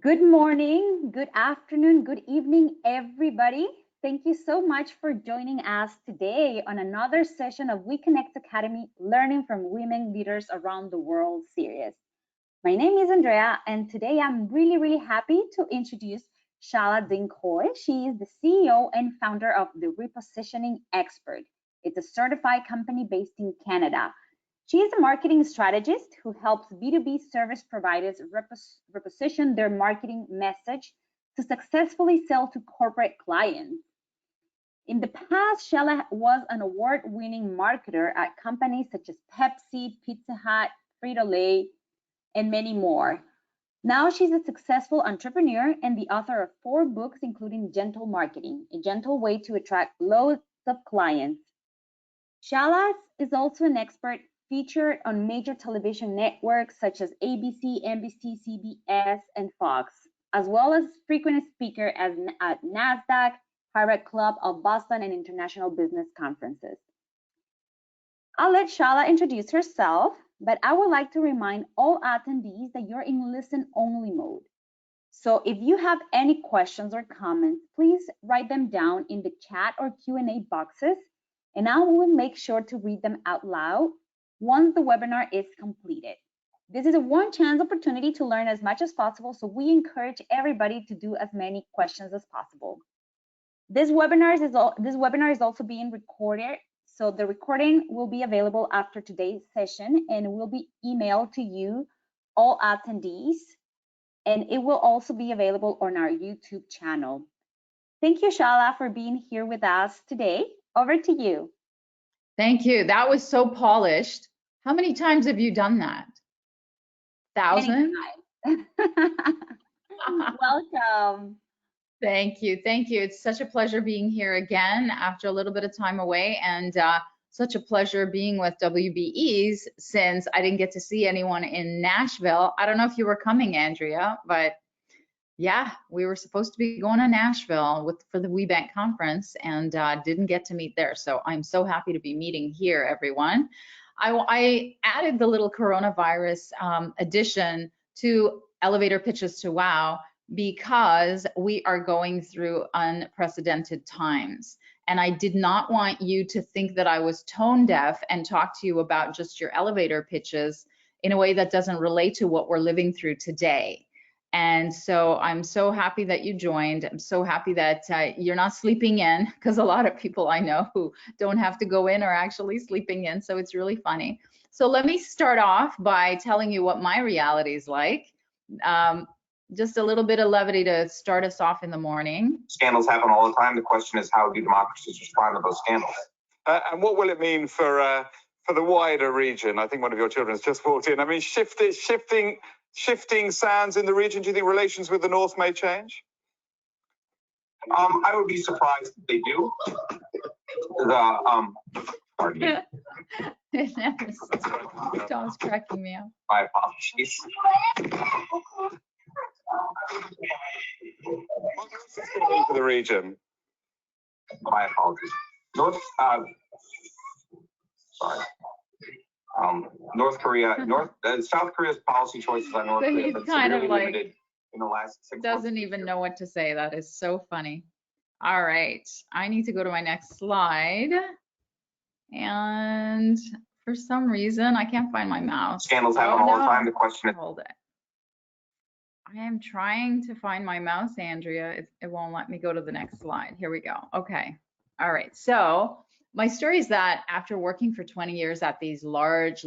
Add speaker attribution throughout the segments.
Speaker 1: Good morning, good afternoon, good evening, everybody. Thank you so much for joining us today on another session of We Connect Academy Learning from Women Leaders Around the World series. My name is Andrea, and today I'm really happy to introduce Chala. She is the CEO and founder of The Repositioning Expert. It's a certified company based in Canada. She is a marketing strategist who helps B2B service providers reposition their marketing message to successfully sell to corporate clients. In the past, Chala was an award-winning marketer at companies such as Pepsi, Pizza Hut, Frito-Lay, and many more. Now she's a successful entrepreneur and the author of 4 books, including Gentle Marketing, a gentle way to attract loads of clients. Chala is also an expert featured on major television networks such as ABC, NBC, CBS, and Fox, as well as frequent speaker at NASDAQ, Harvard Club of Boston, and international business conferences. I'll let Chala introduce herself, but I would like to remind all attendees that you're in listen-only mode. So if you have any questions or comments, please write them down in the chat or Q&A boxes, and I will make sure to read them out loud once the webinar is completed. This is a one-chance opportunity to learn as much as possible, so we encourage everybody to do as many questions as possible. This webinar is also being recorded, so the recording will be available after today's session and will be emailed to you, all attendees, and it will also be available on our YouTube channel. Thank you, Chala, for being here with us today. Over to you.
Speaker 2: Thank you. That was so polished. How many times have you done that? 1,000?
Speaker 1: Welcome.
Speaker 2: Thank you. Thank you. It's such a pleasure being here again after a little bit of time away, and such a pleasure being with WBEs since I didn't get to see anyone in Nashville. I don't know if you were coming, Andrea, but yeah, we were supposed to be going to Nashville for the WeBank conference and didn't get to meet there. So I'm so happy to be meeting here, everyone. I added the little coronavirus addition to elevator pitches to wow because we are going through unprecedented times. And I did not want you to think that I was tone deaf and talk to you about just your elevator pitches in a way that doesn't relate to what we're living through today. And so I'm so happy that you joined. I'm so happy that you're not sleeping in, because a lot of people I know who don't have to go in are actually sleeping in. So it's really funny. So let me start off by telling you what my reality is like. Just a little bit of levity to start us off in the morning.
Speaker 3: Scandals happen all the time. The question is, how do democracies respond to those scandals? And what will it mean for the wider region? I think one of your children has just walked in. I mean, shifting sands in the region. Do you think relations with the North may change? I would be surprised if they do. Pardon me.
Speaker 2: It never stops. Tom's cracking me up.
Speaker 3: My apologies. For the region. My apologies. North Korea, South Korea's policy choices on North Korea, but
Speaker 2: kind of like
Speaker 3: limited in the last 6 months.
Speaker 2: Doesn't even know what to say. That is so funny. All right, I need to go to my next slide, and for some reason I can't find my mouse.
Speaker 3: Scandals happen all the time. The question is,
Speaker 2: hold it. I am trying to find my mouse, Andrea. It won't let me go to the next slide. Here we go. Okay. All right. So my story is that after working for 20 years at these large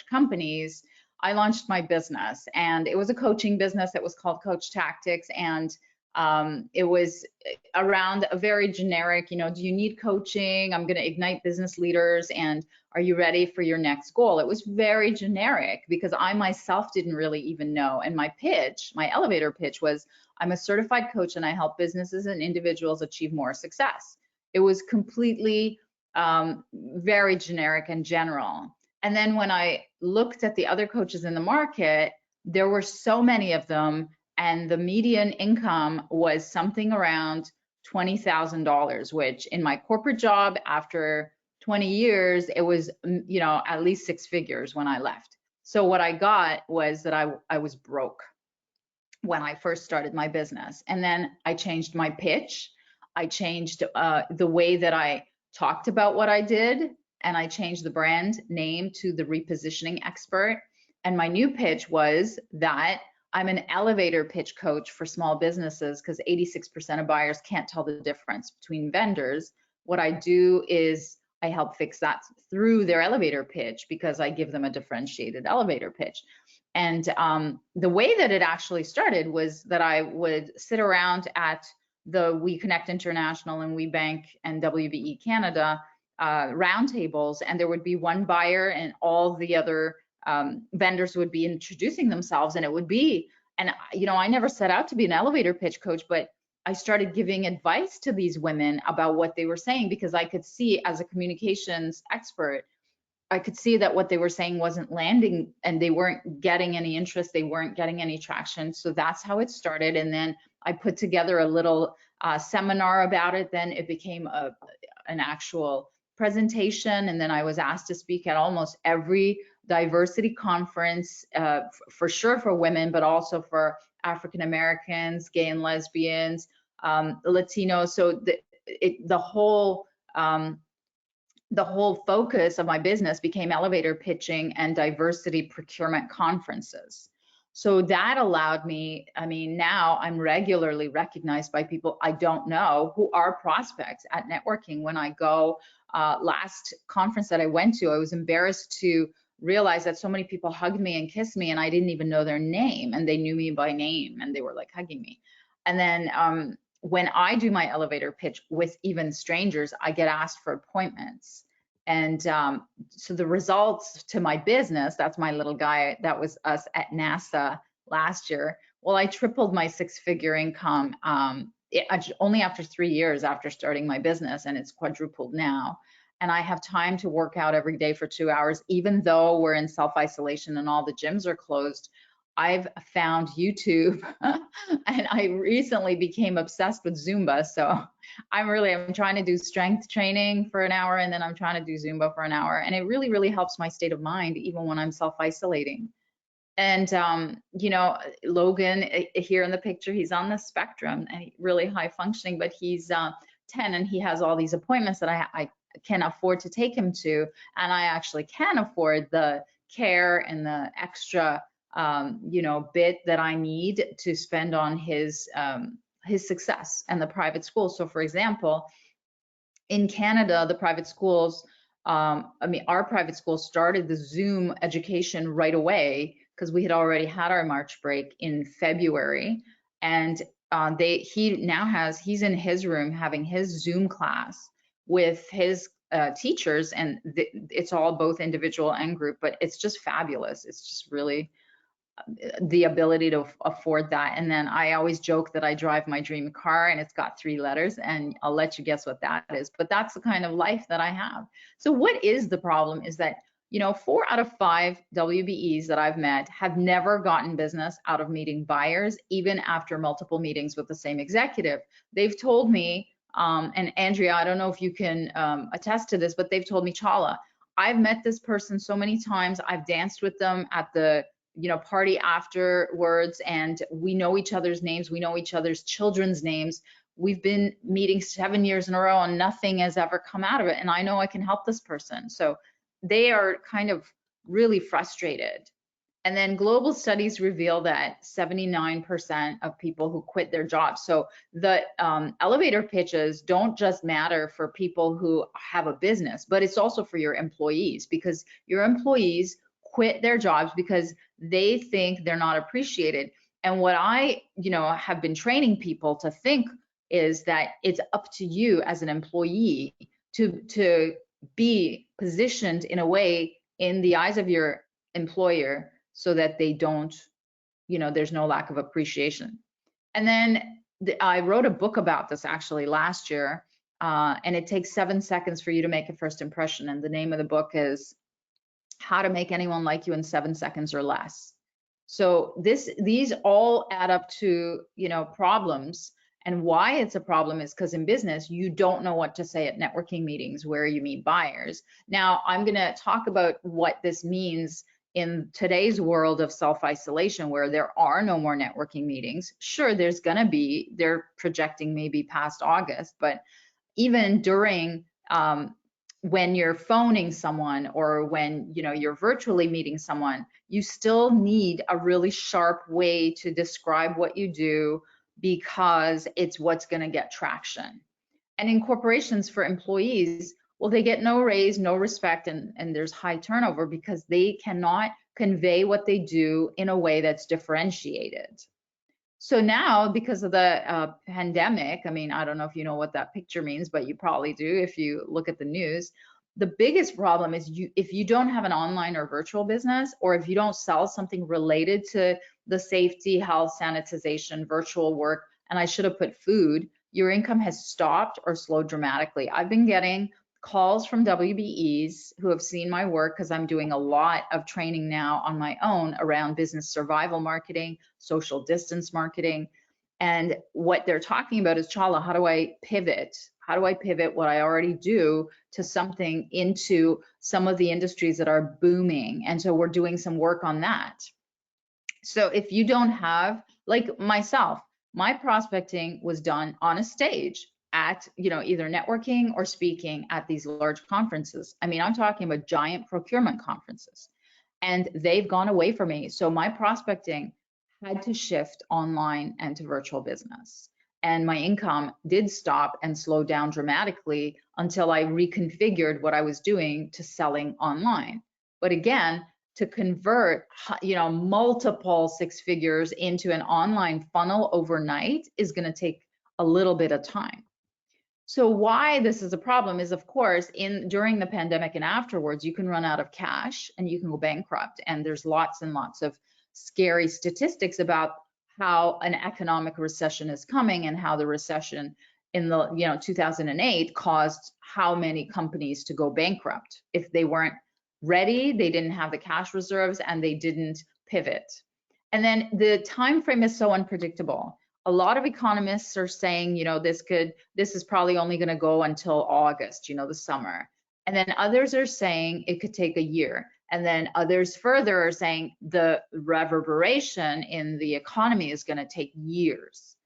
Speaker 2: companies, I launched my business, and it was a coaching business. It was called Coach Tactics, and it was around a very generic, do you need coaching? I'm going to ignite business leaders, and are you ready for your next goal? It was very generic because I myself didn't really even know. And my pitch, my elevator pitch was, I'm a certified coach and I help businesses and individuals achieve more success. It was completely very generic and general. And then when I looked at the other coaches in the market, there were so many of them, and the median income was something around $20,000, which in my corporate job after 20 years, it was, at least 6 figures when I left. So what I got was that I was broke. when I first started my business. And then I changed my pitch. I changed the way that I talked about what I did, and I changed the brand name to the repositioning expert. And my new pitch was that I'm an elevator pitch coach for small businesses because 86% of buyers can't tell the difference between vendors. What I do is I help fix that through their elevator pitch because I give them a differentiated elevator pitch. And the way that it actually started was that I would sit around at the We Connect International and We Bank and WBE Canada roundtables, and there would be one buyer and all the other vendors would be introducing themselves, and it would be, and you know, I never set out to be an elevator pitch coach, but I started giving advice to these women about what they were saying because I could see as a communications expert, I could see that what they were saying wasn't landing and they weren't getting any interest, they weren't getting any traction. So that's how it started. And then I put together a little seminar about it. Then it became an actual presentation. And then I was asked to speak at almost every diversity conference, for sure for women, but also for African Americans, gay and lesbians, Latinos. So the whole focus of my business became elevator pitching and diversity procurement conferences. So that allowed me, I mean, now I'm regularly recognized by people I don't know who are prospects at networking. When I go, last conference that I went to, I was embarrassed to realize that so many people hugged me and kissed me and I didn't even know their name, and they knew me by name and they were like hugging me. And then when I do my elevator pitch with even strangers, I get asked for appointments. And so the results to my business, that's my little guy, that was us at NASA last year. Well, I tripled my six-figure income only after 3 years after starting my business, and it's quadrupled now. And I have time to work out every day for 2 hours, even though we're in self-isolation and all the gyms are closed. I've found YouTube and I recently became obsessed with Zumba. So I'm trying to do strength training for an hour and then I'm trying to do Zumba for an hour. And it really, really helps my state of mind, even when I'm self-isolating. And, you know, Logan here in the picture, he's on the spectrum and really high functioning, but he's 10 and he has all these appointments that I can afford to take him to. And I actually can afford the care and the extra you know, bit that I need to spend on his success and the private school. So for example, in Canada, the private schools, I mean, our private school started the Zoom education right away because we had already had our March break in February. And he's in his room having his Zoom class with his teachers, and it's all both individual and group, but it's just fabulous. It's just really the ability to afford that. And then I always joke that I drive my dream car and it's got 3 letters, and I'll let you guess what that is, but that's the kind of life that I have. So what is the problem is that, you know, 4 out of 5 WBEs that I've met have never gotten business out of meeting buyers, even after multiple meetings with the same executive. They've told me, and Andrea, I don't know if you can attest to this, but they've told me, Chala, I've met this person so many times. I've danced with them at the party afterwards, and we know each other's names, we know each other's children's names. We've been meeting 7 years in a row and nothing has ever come out of it, and I know I can help this person. So they are kind of really frustrated. And then global studies reveal that 79% of people who quit their jobs. So the elevator pitches don't just matter for people who have a business, but it's also for your employees, because your employees quit their jobs because they think they're not appreciated. And what I, have been training people to think is that it's up to you as an employee to be positioned in a way in the eyes of your employer so that they don't, there's no lack of appreciation. And then I wrote a book about this actually last year, and it takes 7 seconds for you to make a first impression. And the name of the book is How to Make Anyone Like You in 7 Seconds or Less. So these all add up to, problems. And why it's a problem is because in business, you don't know what to say at networking meetings where you meet buyers. Now, I'm going to talk about what this means in today's world of self-isolation where there are no more networking meetings, sure, there's going to be, they're projecting maybe past August, but even during when you're phoning someone or when you're virtually meeting someone, you still need a really sharp way to describe what you do because it's what's going to get traction. And in corporations for employees, well, they get no raise, no respect, and there's high turnover because they cannot convey what they do in a way that's differentiated. So now, because of the pandemic, I mean, I don't know if you know what that picture means, but you probably do if you look at the news. The biggest problem is if you don't have an online or virtual business, or if you don't sell something related to the safety, health, sanitization, virtual work, and I should have put food, your income has stopped or slowed dramatically. I've been getting calls from WBEs who have seen my work because I'm doing a lot of training now on my own around business survival marketing, social distance marketing. And what they're talking about is, Chala, how do I pivot? How do I pivot what I already do to something into some of the industries that are booming? And so we're doing some work on that. So if you don't have, like myself, my prospecting was done on a stage at either networking or speaking at these large conferences. I mean, I'm talking about giant procurement conferences, and they've gone away from me. So my prospecting had to shift online and to virtual business. And my income did stop and slow down dramatically until I reconfigured what I was doing to selling online. But again, to convert multiple six figures into an online funnel overnight is going to take a little bit of time. So why this is a problem is, of course, during the pandemic and afterwards, you can run out of cash and you can go bankrupt. And there's lots and lots of scary statistics about how an economic recession is coming and how the recession in the 2008 caused how many companies to go bankrupt. If they weren't ready, they didn't have the cash reserves, and they didn't pivot. And then the time frame is so unpredictable. A lot of economists are saying, this is probably only going to go until August, the summer. And then others are saying it could take a year. And then others further are saying the reverberation in the economy is going to take years.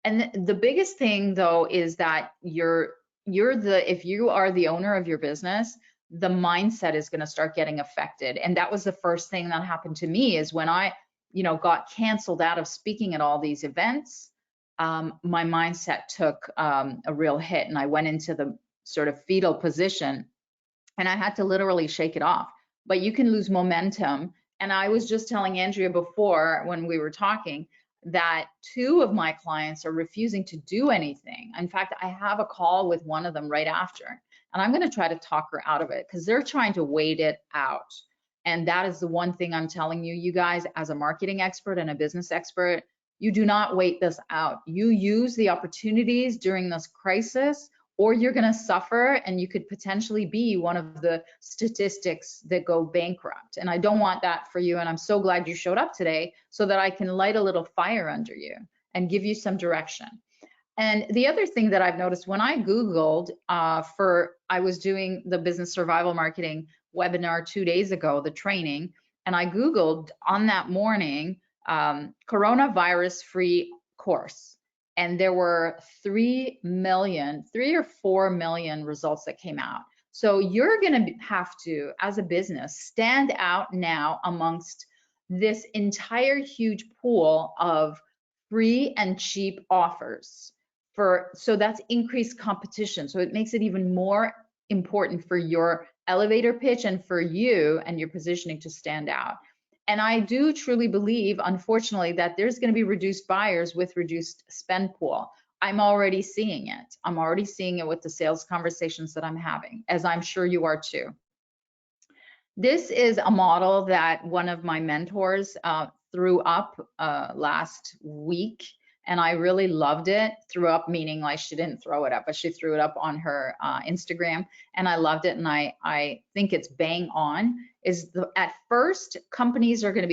Speaker 2: And the biggest thing, though, is that if you are the owner of your business, the mindset is going to start getting affected. And that was the first thing that happened to me, is when I got canceled out of speaking at all these events, my mindset took a real hit, and I went into the sort of fetal position, and I had to literally shake it off. But you can lose momentum. And I was just telling Andrea before when we were talking that 2 of my clients are refusing to do anything. In fact, I have a call with one of them right after, and I'm going to try to talk her out of it because they're trying to wait it out. And that is the one thing I'm telling you, you guys, as a marketing expert and a business expert, you do not wait this out. You use the opportunities during this crisis, or you're going to suffer, and you could potentially be one of the statistics that go bankrupt. And I don't want that for you. And I'm so glad you showed up today so that I can light a little fire under you and give you some direction. And the other thing that I've noticed when I Googled I was doing the business survival marketing webinar 2 days ago, the training, and I Googled on that morning, coronavirus-free course. And there were 3 or 4 million results that came out. So you're going to have to, as a business, stand out now amongst this entire huge pool of free and cheap offers. So that's increased competition. So it makes it even more important for your elevator pitch and for you and your positioning to stand out. And I do truly believe, unfortunately, that there's going to be reduced buyers with reduced spend pool. I'm already seeing it. I'm already seeing it with the sales conversations that I'm having, as I'm sure you are too. This is a model that one of my mentors threw up last week, and I really loved it. Threw up meaning like she didn't throw it up, but she threw it up on her Instagram, and I loved it, and I think it's bang on. At first, corporations are going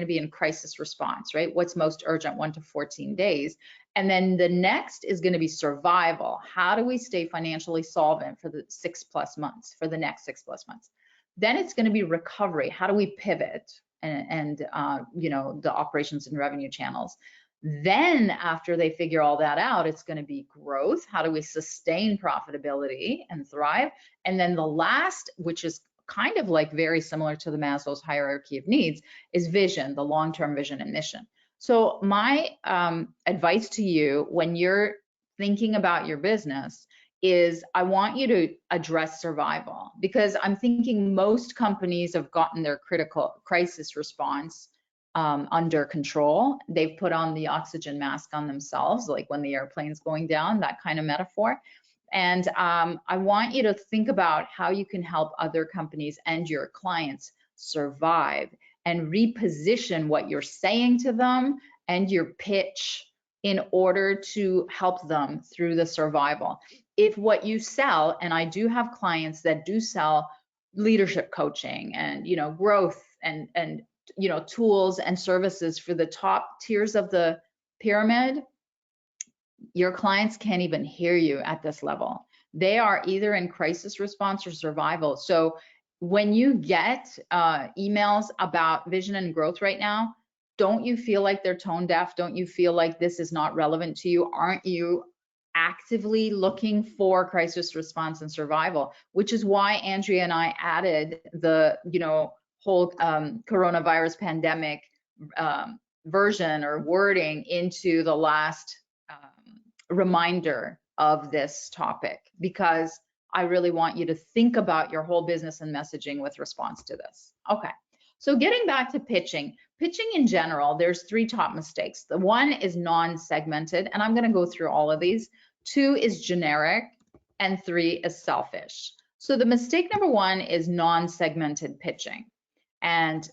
Speaker 2: to be in crisis response, right? What's most urgent, 1 to 14 days. And then the next is going to be survival. How do we stay financially solvent for the 6+ months, for the next 6+ months? Then it's going to be recovery. How do we pivot and the operations and revenue channels? Then after they figure all that out, it's going to be growth. How do we sustain profitability and thrive? And then the last, which is kind of like very similar to the Maslow's hierarchy of needs, is vision, the long-term vision and mission. So my advice to you when you're thinking about your business is I want you to address survival, because I'm thinking most companies have gotten their critical crisis response under control. They've put on the oxygen mask on themselves, like when the airplane's going down, that kind of metaphor. And I want you to think about how you can help other companies and your clients survive and reposition what you're saying to them and your pitch in order to help them through the survival. If what you sell, and I do have clients that do sell leadership coaching and growth and tools and services for the top tiers of the pyramid, your clients can't even hear you at this level. They are either in crisis response or survival. So when you get emails about vision and growth right now, don't you feel like they're tone deaf? Don't you feel like this is not relevant to you? Aren't you actively looking for crisis response and survival? Which is why Andrea and I added the whole coronavirus pandemic version or wording into the last reminder of this topic, because I really want you to think about your whole business and messaging with response to this. Okay, so getting back to pitching in general, there's 3 top mistakes. The one is non-segmented, and I'm going to go through all of these. 2 is generic, and 3 is selfish. So the mistake number 1 is non-segmented pitching. And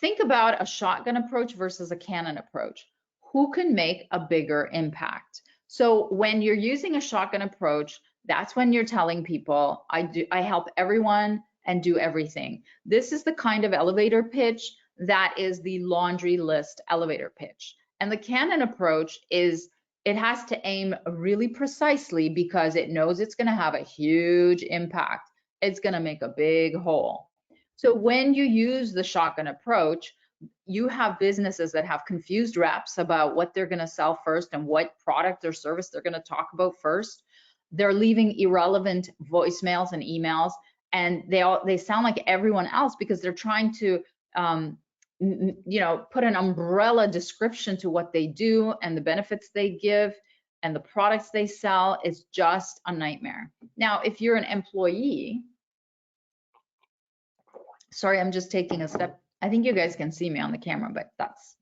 Speaker 2: think about a shotgun approach versus a cannon approach. Who can make a bigger impact? So when you're using a shotgun approach, that's when you're telling people, I help everyone and do everything. This is the kind of elevator pitch that is the laundry list elevator pitch. And the cannon approach is, it has to aim really precisely because it knows it's going to have a huge impact. It's going to make a big hole. So when you use the shotgun approach, you have businesses that have confused reps about what they're going to sell first and what product or service they're going to talk about first. They're leaving irrelevant voicemails and emails, and they sound like everyone else because they're trying to put an umbrella description to what they do and the benefits they give and the products they sell. Is just a nightmare. Now, if you're an employee, sorry, I'm just taking a step. I think you guys can see me on the camera, but that's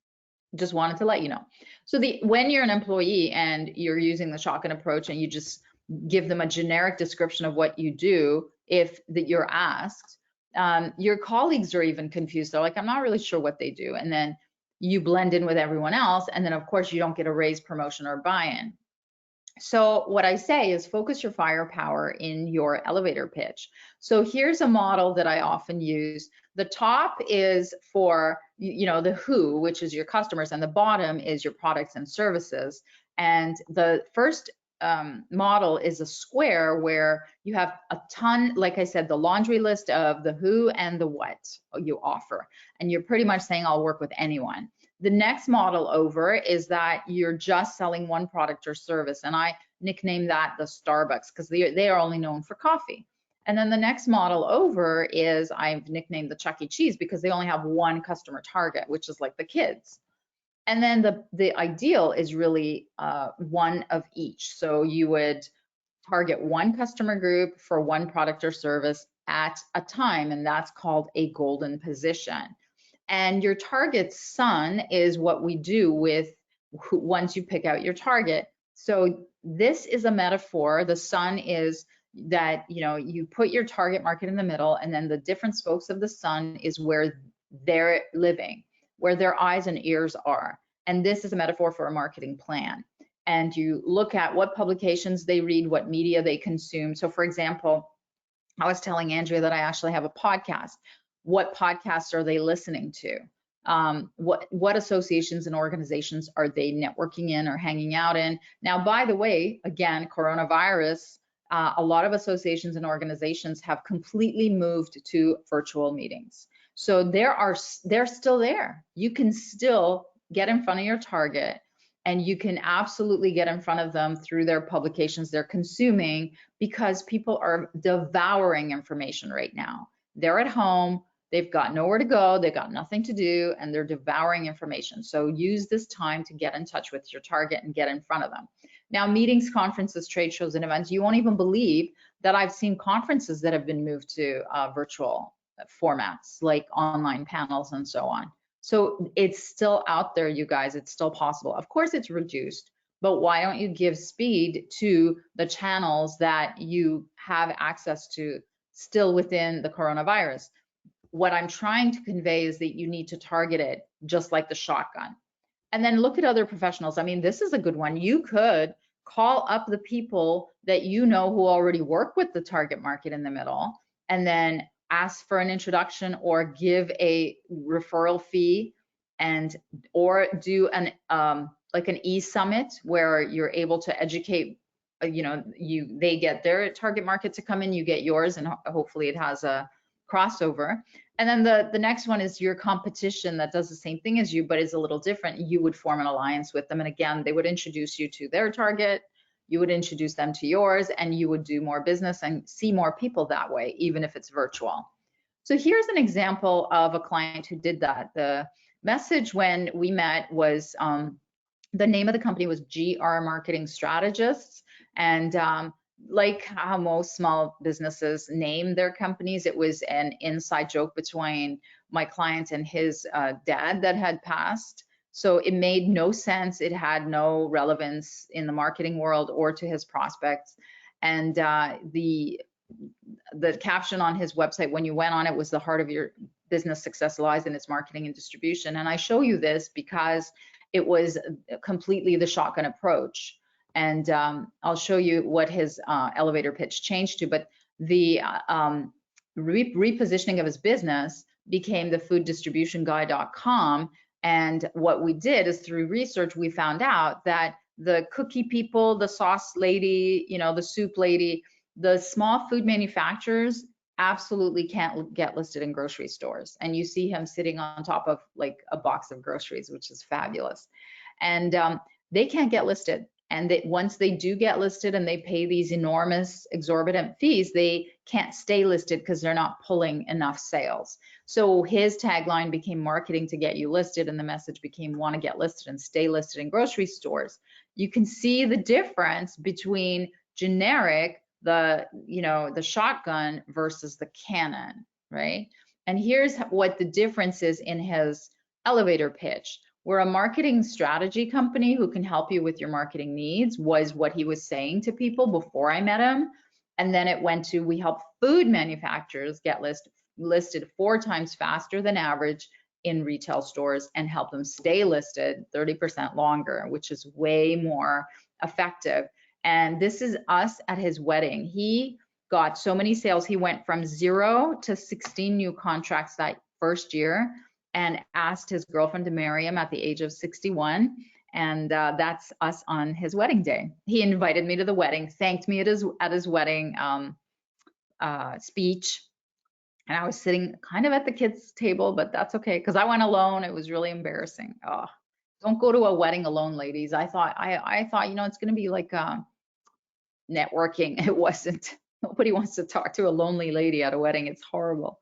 Speaker 2: just wanted to let you know. So when you're an employee and you're using the shotgun approach and you just give them a generic description of what you do, if that you're asked, your colleagues are even confused. They're like, I'm not really sure what they do. And then you blend in with everyone else. And then of course you don't get a raise, promotion, or buy-in. So what I say is focus your firepower in your elevator pitch. So here's a model that I often use. The top is for, the who, which is your customers, and the bottom is your products and services. And the first model is a square where you have a ton, like I said, the laundry list of the who and the what you offer. And you're pretty much saying, I'll work with anyone. The next model over is that you're just selling one product or service, and I nickname that the Starbucks because they are only known for coffee. And then the next model over is I've nicknamed the Chuck E. Cheese because they only have one customer target, which is like the kids. And then the ideal is really one of each. So you would target one customer group for one product or service at a time, and that's called a golden position. And your target sun is what we do with once you pick out your target. So this is a metaphor. The sun is that, you put your target market in the middle, and then the different spokes of the sun is where they're living, where their eyes and ears are. And this is a metaphor for a marketing plan. And you look at what publications they read, what media they consume. So for example, I was telling Andrea that I actually have a podcast. What podcasts are they listening to? What associations and organizations are they networking in or hanging out in? Now, by the way, again, coronavirus a lot of associations and organizations have completely moved to virtual meetings. So they're still there. You can still get in front of your target, and you can absolutely get in front of them through their publications they're consuming, because people are devouring information right now. They're at home, they've got nowhere to go, they've got nothing to do, and they're devouring information. So use this time to get in touch with your target and get in front of them. Now, meetings, conferences, trade shows, and events, you won't even believe that I've seen conferences that have been moved to virtual formats, like online panels and so on. So it's still out there, you guys. It's still possible. Of course, it's reduced, but why don't you give speed to the channels that you have access to still within the coronavirus? What I'm trying to convey is that you need to target it just like the shotgun. And then look at other professionals. I mean, this is a good one. You could call up the people that you know who already work with the target market in the middle, and then ask for an introduction or give a referral fee, and or do an like an e-summit where you're able to educate, they get their target market to come in, you get yours, and hopefully it has a crossover. And then the next one is your competition that does the same thing as you, but is a little different. You would form an alliance with them. And again, they would introduce you to their target, you would introduce them to yours, and you would do more business and see more people that way, even if it's virtual. So here's an example of a client who did that. The message when we met was, the name of the company was GR Marketing Strategists. And like how most small businesses name their companies, it was an inside joke between my client and his dad that had passed. So it made no sense. It had no relevance in the marketing world or to his prospects. And the caption on his website, when you went on it, was "The heart of your business success lies in its marketing and distribution." And I show you this because it was completely the shotgun approach. And I'll show you what his elevator pitch changed to. But the repositioning of his business became the fooddistributionguy.com. And what we did is, through research, we found out that the cookie people, the sauce lady, the soup lady, the small food manufacturers absolutely can't get listed in grocery stores. And you see him sitting on top of like a box of groceries, which is fabulous. And they can't get listed. And once they do get listed and they pay these enormous exorbitant fees, they can't stay listed because they're not pulling enough sales. So his tagline became "Marketing to get you listed," and the message became "Want to get listed and stay listed in grocery stores." You can see the difference between generic, the shotgun, versus the cannon, right? And here's what the difference is in his elevator pitch. We're a marketing strategy company who can help you with your marketing needs, was what he was saying to people before I met him. And then it went to, we help food manufacturers get listed 4 times faster than average in retail stores and help them stay listed 30% longer, which is way more effective. And this is us at his wedding. He got so many sales. He went from 0 to 16 new contracts that first year, and asked his girlfriend to marry him at the age of 61. And that's us on his wedding day. He invited me to the wedding, thanked me at his wedding speech. And I was sitting kind of at the kids' table, but that's okay, because I went alone. It was really embarrassing. Oh, don't go to a wedding alone, ladies. I thought, it's going to be like networking. It wasn't. Nobody wants to talk to a lonely lady at a wedding. It's horrible.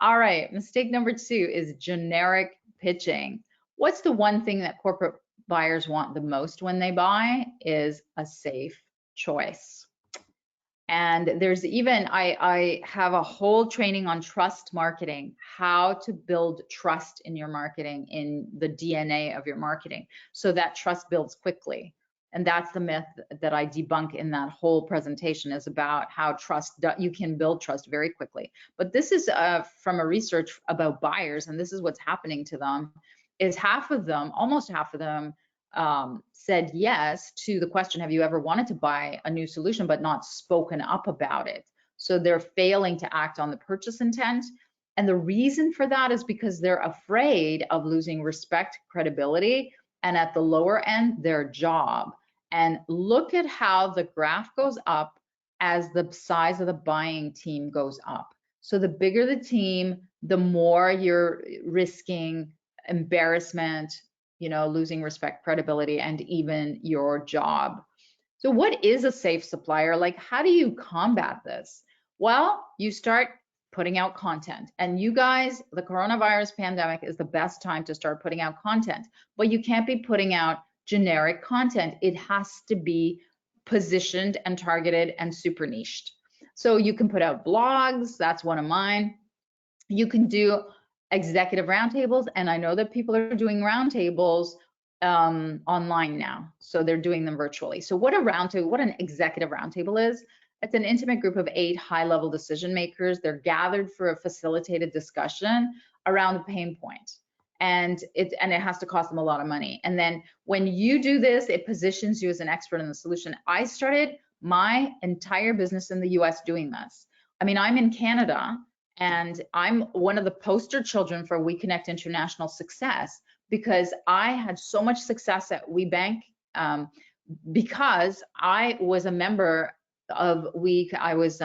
Speaker 2: All right, mistake number 2 is generic pitching. What's the one thing that corporate buyers want the most when they buy? Is a safe choice. And there's even, I have a whole training on trust marketing, how to build trust in your marketing, in the DNA of your marketing, so that trust builds quickly. And that's the myth that I debunk in that whole presentation, is about how you can build trust very quickly. But this is from a research about buyers, and this is what's happening to them, is almost half of them said yes to the question, have you ever wanted to buy a new solution but not spoken up about it? So they're failing to act on the purchase intent. And the reason for that is because they're afraid of losing respect, credibility, and at the lower end, their job. And look at how the graph goes up as the size of the buying team goes up. So the bigger the team, the more you're risking embarrassment, losing respect, credibility, and even your job. So what is a safe supplier? Like, how do you combat this? Well, you start putting out content. And you guys, the coronavirus pandemic is the best time to start putting out content, but you can't be putting out generic content. It has to be positioned and targeted and super niched. So you can put out blogs, that's one of mine. You can do executive roundtables, and I know that people are doing roundtables online now, so they're doing them virtually. So what an executive roundtable is, it's an intimate group of 8 high-level decision makers. They're gathered for a facilitated discussion around a pain point, and it has to cost them a lot of money. And then when you do this, it positions you as an expert in the solution. I started my entire business in the US doing this. I mean, I'm in Canada, and I'm one of the poster children for We Connect International success, because I had so much success at WeBank because I was a member of I was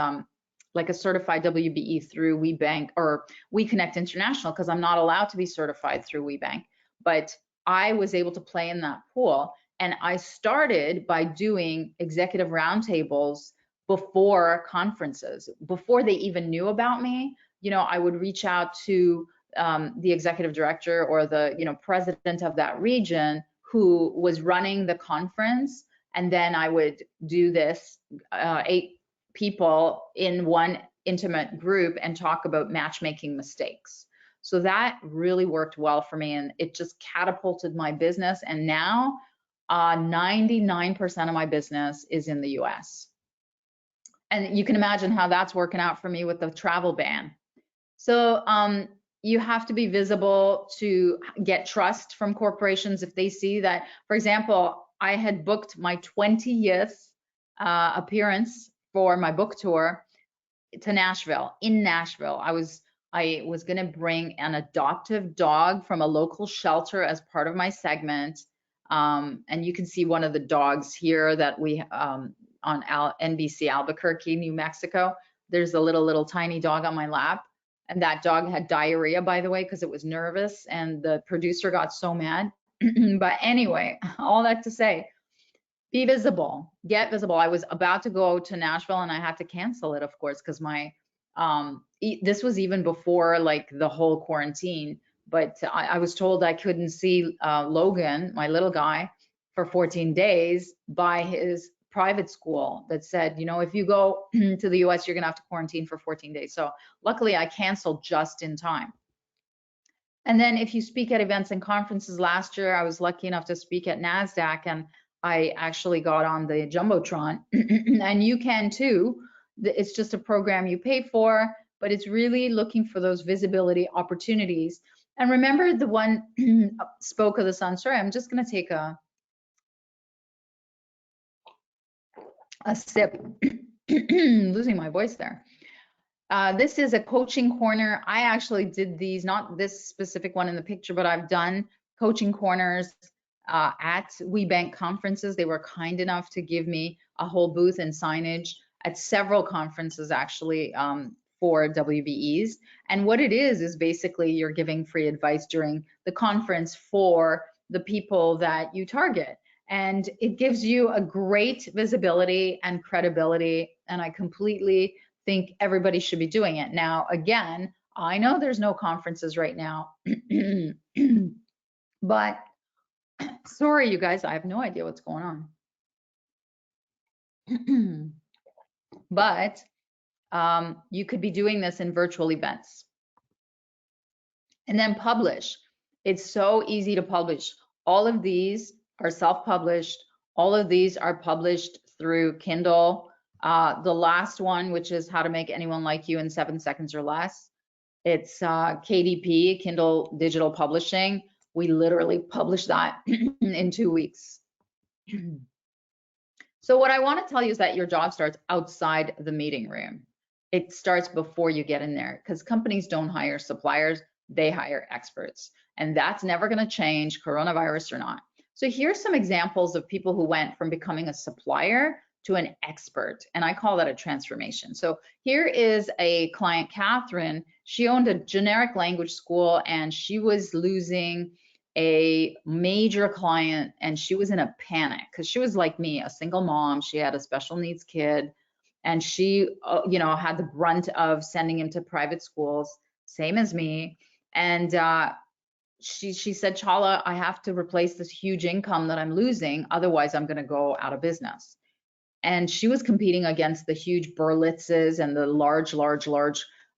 Speaker 2: like a certified WBE through WeBank or We Connect International, because I'm not allowed to be certified through WeBank, but I was able to play in that pool. And I started by doing executive roundtables before conferences, before they even knew about me. I would reach out to the executive director or the president of that region who was running the conference, and then I would do this 8 people in one intimate group and talk about matchmaking mistakes. So that really worked well for me, and it just catapulted my business. And now 99% of my business is in the US. And you can imagine how that's working out for me with the travel ban. So you have to be visible to get trust from corporations if they see that. For example, I had booked my 20th appearance for my book tour to Nashville. In Nashville, I was going to bring an adoptive dog from a local shelter as part of my segment. And you can see one of the dogs here that we on NBC Albuquerque, New Mexico. There's a little tiny dog on my lap. And that dog had diarrhea, by the way, because it was nervous, and the producer got so mad. But anyway, all that to say, be visible, get visible. I was about to go to Nashville and I had to cancel it, of course, because my this was even before like the whole quarantine. But I was told I couldn't see Logan, my little guy, for 14 days by his private school that said, if you go to the US, you're gonna have to quarantine for 14 days. So luckily I canceled just in time. And then if you speak at events and conferences, last year I was lucky enough to speak at NASDAQ, and I actually got on the Jumbotron, and you can too. It's just a program you pay for, but it's really looking for those visibility opportunities. And remember the one spoke of the sun. Sorry, I'm just gonna take a sip. Losing my voice there. This is a coaching corner. I actually did these, not this specific one in the picture, but I've done coaching corners at WeBank conferences. They were kind enough to give me a whole booth and signage at several conferences actually for WBEs. And what it is basically you're giving free advice during the conference for the people that you target. And it gives you a great visibility and credibility, and I completely think everybody should be doing it. Now, again, I know there's no conferences right now, but sorry, you guys, I have no idea what's going on. But you could be doing this in virtual events. And then publish. It's so easy to publish. All of these are self-published. All of these are published through Kindle. The last one, which is How to Make Anyone Like You in 7 Seconds or Less. It's KDP, Kindle Digital Publishing. We literally published that in 2 weeks. So what I want to tell you is that your job starts outside the meeting room. It starts before you get in there, because companies don't hire suppliers, they hire experts. And that's never going to change, coronavirus or not. So here's some examples of people who went from becoming a supplier to an expert. And I call that a transformation. So here is a client, Catherine. She owned a generic language school and she was losing a major client, and she was in a panic because she was like me, a single mom. She had a special needs kid, and she, had the brunt of sending him to private schools, same as me. And she said, Chala, I have to replace this huge income that I'm losing, otherwise I'm going to go out of business. And she was competing against the huge Berlitzes and the large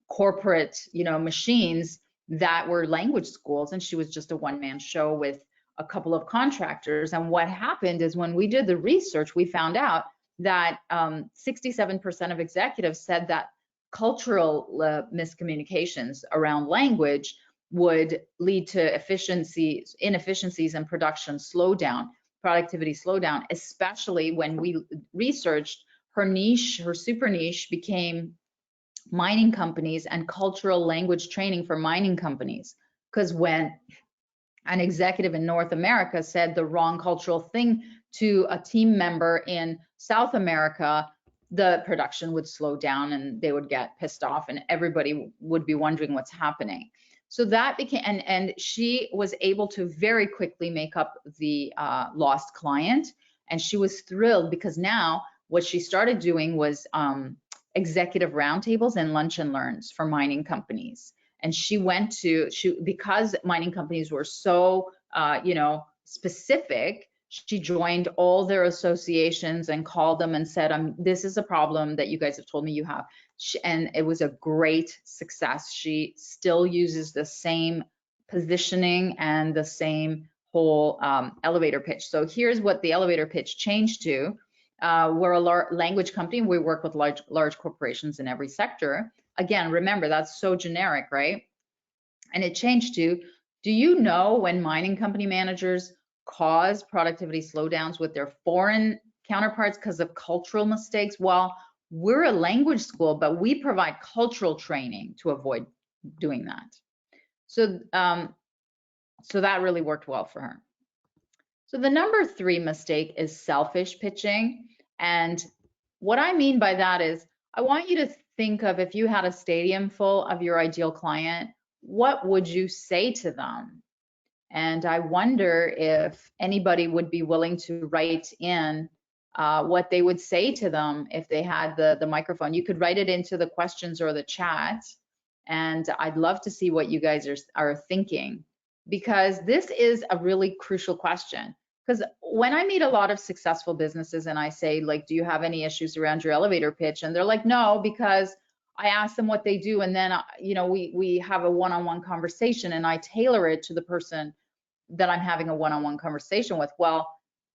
Speaker 2: corporate, machines that were language schools. And she was just a one-man show with a couple of contractors. And what happened is when we did the research, we found out that 67% of executives said that cultural miscommunications around language would lead to inefficiencies and production slowdown, productivity slowdown, especially when we researched her super niche became mining companies and cultural language training for mining companies. Because when an executive in North America said the wrong cultural thing to a team member in South America, the production would slow down and they would get pissed off and everybody would be wondering what's happening. So that became, and she was able to very quickly make up the lost client. And she was thrilled because now what she started doing was executive roundtables and lunch and learns for mining companies. And she went to, because mining companies were so, specific, she joined all their associations and called them and said, this is a problem that you guys have told me you have. And it was a great success. She still uses the same positioning and the same whole elevator pitch. So here's what the elevator pitch changed to. We're a language company. We work with large corporations in every sector. Again, remember, that's so generic, right? And it changed to, do you know when mining company managers cause productivity slowdowns with their foreign counterparts because of cultural mistakes? Well, we're a language school, but we provide cultural training to avoid doing that. So, so that really worked well for her. So the number 3 mistake is selfish pitching. And what I mean by that is, I want you to think of, if you had a stadium full of your ideal client, what would you say to them? And I wonder if anybody would be willing to write in what they would say to them if they had the microphone. You could write it into the questions or the chat, and I'd love to see what you guys are thinking, because this is a really crucial question. Because when I meet a lot of successful businesses and I say, like, do you have any issues around your elevator pitch? And they're like, no, because I ask them what they do, and then we have a one-on-one conversation, and I tailor it to the person that I'm having a one-on-one conversation with. Well,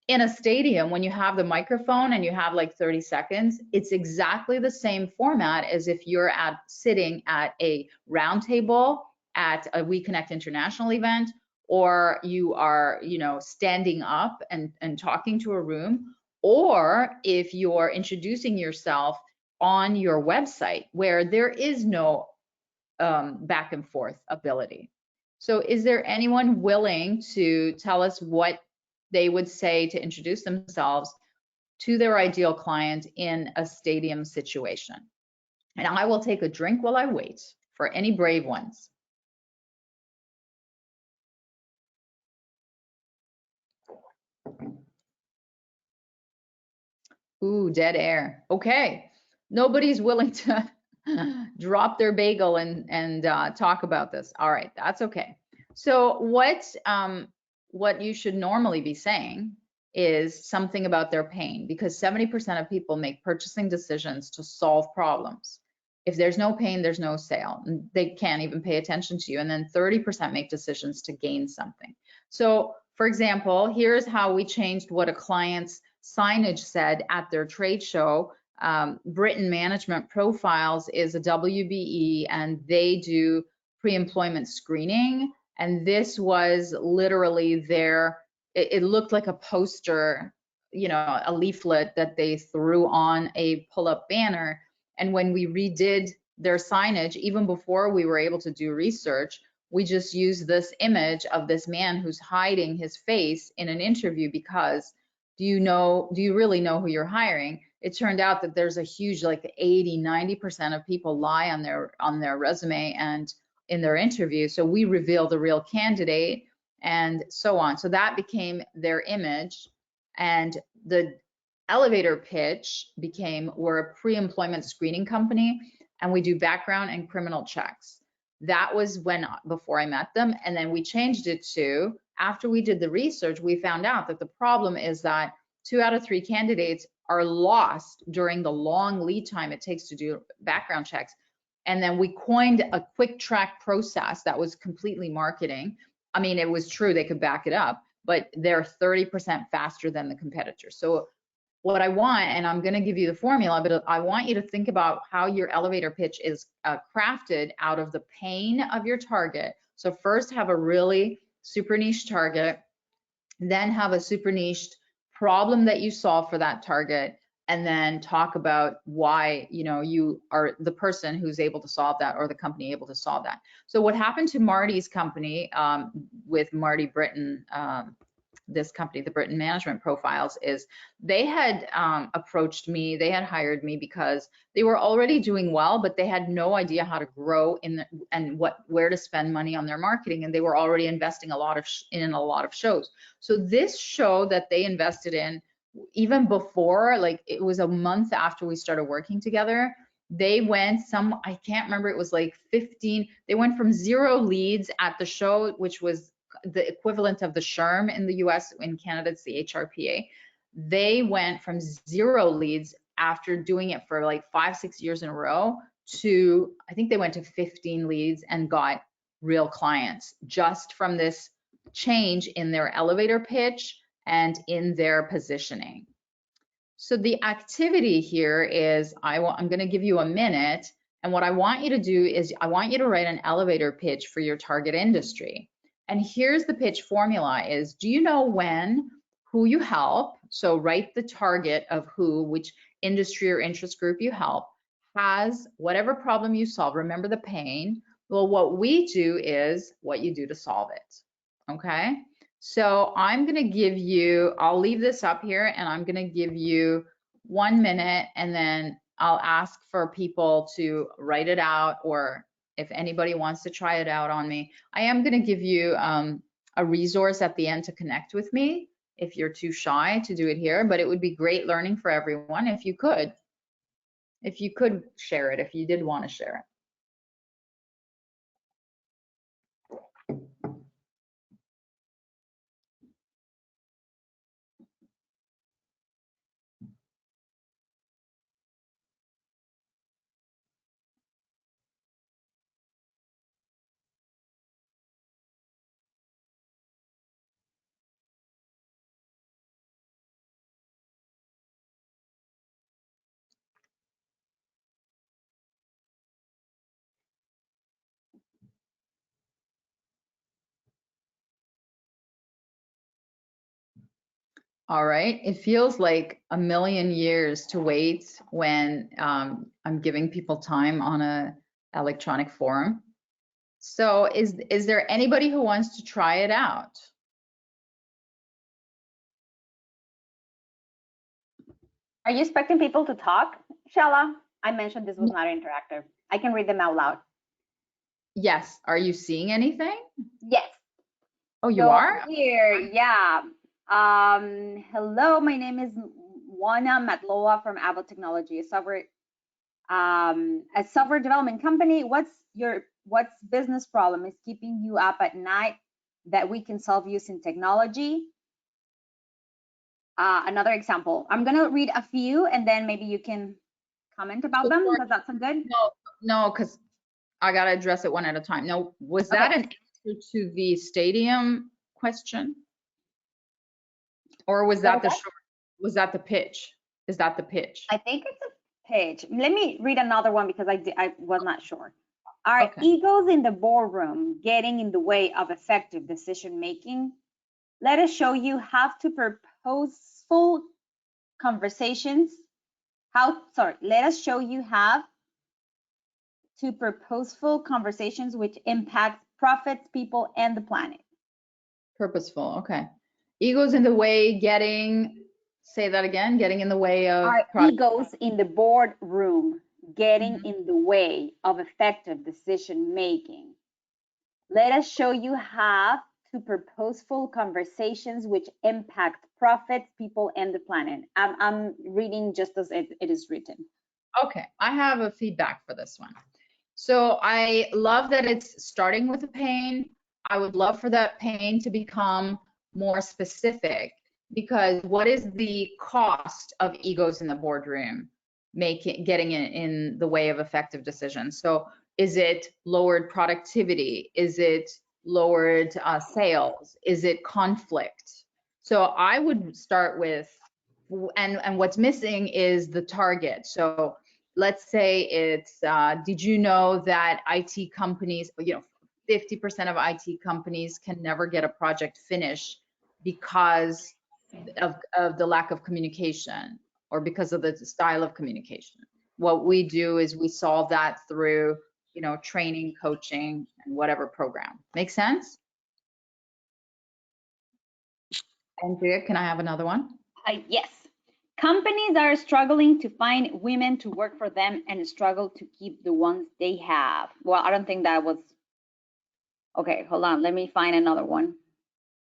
Speaker 2: in a stadium, when you have the microphone and you have like 30 seconds, it's exactly the same format as if you're sitting at a round table at a We Connect International event, or you are, standing up and talking to a room, or if you're introducing yourself on your website where there is no back and forth ability. So is there anyone willing to tell us what they would say to introduce themselves to their ideal client in a stadium situation? And I will take a drink while I wait for any brave ones. Ooh, dead air. Okay, nobody's willing to drop their bagel and talk about this. All right, that's okay. So what you should normally be saying is something about their pain, because 70% of people make purchasing decisions to solve problems. If there's no pain, there's no sale. They can't even pay attention to you. And then 30% make decisions to gain something. So for example, here's how we changed what a client's signage said at their trade show. Britain Management Profiles is a WBE, and they do pre-employment screening. And this was literally it looked like a poster, a leaflet that they threw on a pull-up banner. And when we redid their signage, even before we were able to do research, we just used this image of this man who's hiding his face in an interview, because do you really know who you're hiring? it turned out that there's a huge, like 80-90% of people lie on their resume and in their interview. So we reveal the real candidate and so on. So that became their image. And the elevator pitch became, we're a pre-employment screening company and we do background and criminal checks. That was before I met them. And then we changed it to, after we did the research, we found out that the problem is that 2 out of 3 candidates are lost during the long lead time it takes to do background checks. And then we coined a quick track process that was completely marketing. I mean, it was true, they could back it up, but they're 30% faster than the competitors. So what I want, and I'm going to give you the formula, but I want you to think about how your elevator pitch is crafted out of the pain of your target. So first have a really super niche target, then have a super niche problem that you solve for that target, and then talk about why, you know, you are the person who's able to solve that, or the company able to solve that. So what happened to Marty's company with Marty Britton, this company, the Britton Management Profiles, is they had approached me, they had hired me because they were already doing well, but they had no idea how to grow and where to spend money on their marketing, and they were already investing in a lot of shows. So this show that they invested in, even before, like it was a month after we started working together, they went I can't remember, it was like 15, they went from 0 leads at the show, which was the equivalent of the SHRM in the US. In Canada, it's the HRPA. They went from 0 leads after doing it for like 5-6 years in a row to, I think they went to 15 leads and got real clients just from this change in their elevator pitch and in their positioning. So the activity here is, I'm going to give you a minute, and what I want you to do is I want you to write an elevator pitch for your target industry. And here's the pitch formula is, do you know who you help? So write the target of which industry or interest group you help, has whatever problem you solve. Remember the pain. Well, what we do is what you do to solve it. Okay. So I'm going to give you, I'll leave this up here and I'm going to give you 1 minute, and then I'll ask for people to write it out, or if anybody wants to try it out on me. I am going to give you a resource at the end to connect with me if you're too shy to do it here, but it would be great learning for everyone if you could share it, if you did want to share it. All right, it feels like a million years to wait when I'm giving people time on a electronic forum. So is there anybody who wants to try it out?
Speaker 1: Are you expecting people to talk, Chala? I mentioned this was not interactive. I can read them out loud.
Speaker 2: Yes. Are you seeing anything?
Speaker 1: Yes.
Speaker 2: Oh, you are?
Speaker 1: Here, yeah. Hello, my name is Juana Matloa from Avo Technology, a software development company. What's business problem is keeping you up at night that we can solve using technology? Another example. I'm gonna read a few and then maybe you can comment about them. Does that sound good?
Speaker 2: No, because I gotta address it one at a time. No, was that an answer to the stadium question? Or was that was that the pitch? Is that the pitch?
Speaker 1: I think it's a pitch. Let me read another one because I was not sure. Are egos in the boardroom getting in the way of effective decision making? Let us show you how to purposeful conversations. Let us show you how to purposeful conversations which impact profits, people, and the planet.
Speaker 2: Purposeful, okay. Egos in the way getting Say that again. Getting in the way of
Speaker 1: Our
Speaker 2: product.
Speaker 1: egos in the boardroom getting
Speaker 2: Mhm.
Speaker 1: in the way of effective decision making. Let us show you how to purposeful conversations which impact profits, people, and the planet. I'm reading just as it is written.
Speaker 2: Okay, I have a feedback for this one. So I love that it's starting with a pain. I would love for that pain to become more specific, because what is the cost of egos in the boardroom getting in the way of effective decisions? So is it lowered productivity? Is it lowered sales? Is it conflict? So I would start with, and what's missing is the target. So let's say it's, did you know that IT companies, 50% of IT companies can never get a project finished because of the lack of communication, or because of the style of communication. What we do is we solve that through, training, coaching, and whatever program. Make sense? Andrea, can I have another one?
Speaker 1: Yes. Companies are struggling to find women to work for them and struggle to keep the ones they have. Well, I don't think that was. Okay, hold on. Let me find another one.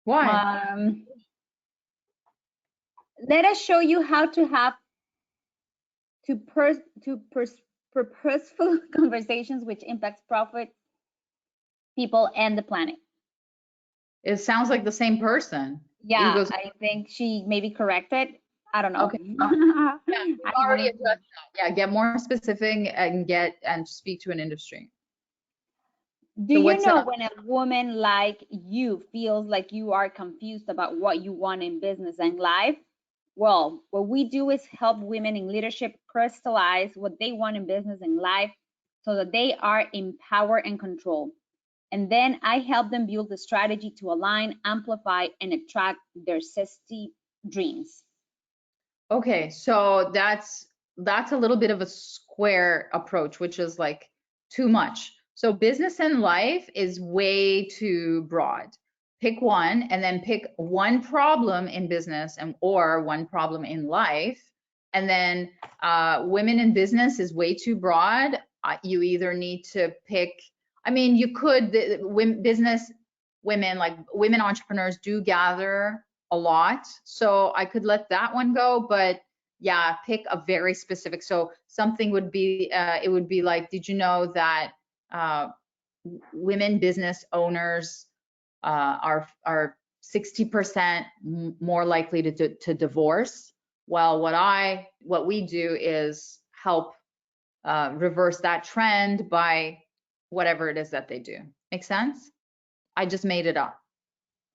Speaker 2: Why?
Speaker 1: Let us show you how to have purposeful conversations which impacts profit, people, and the planet.
Speaker 2: It sounds like the same person.
Speaker 1: Yeah,
Speaker 2: Egos.
Speaker 1: I think she maybe corrected. I don't know.
Speaker 2: Okay. Yeah, we've already addressed that. Yeah, get more specific and speak to an industry.
Speaker 1: Do
Speaker 2: So
Speaker 1: you
Speaker 2: what's
Speaker 1: know when a woman like you feels like you are confused about what you want in business and life? Well, what we do is help women in leadership crystallize what they want in business and life so that they are in power and control. And then I help them build the strategy to align, amplify, and attract their sexy dreams.
Speaker 2: Okay, so that's a little bit of a square approach, which is like too much. So business and life is way too broad. Pick one, and then pick one problem in business or one problem in life. And then women in business is way too broad. You either need to pick, I mean, you could, business women, like women entrepreneurs do gather a lot. So I could let that one go, but yeah, pick a very specific. So something would be, it would be like, did you know that women business owners are 60% more likely to divorce? Well, what we do is help reverse that trend by whatever it is that they do. Make sense? I just made it up.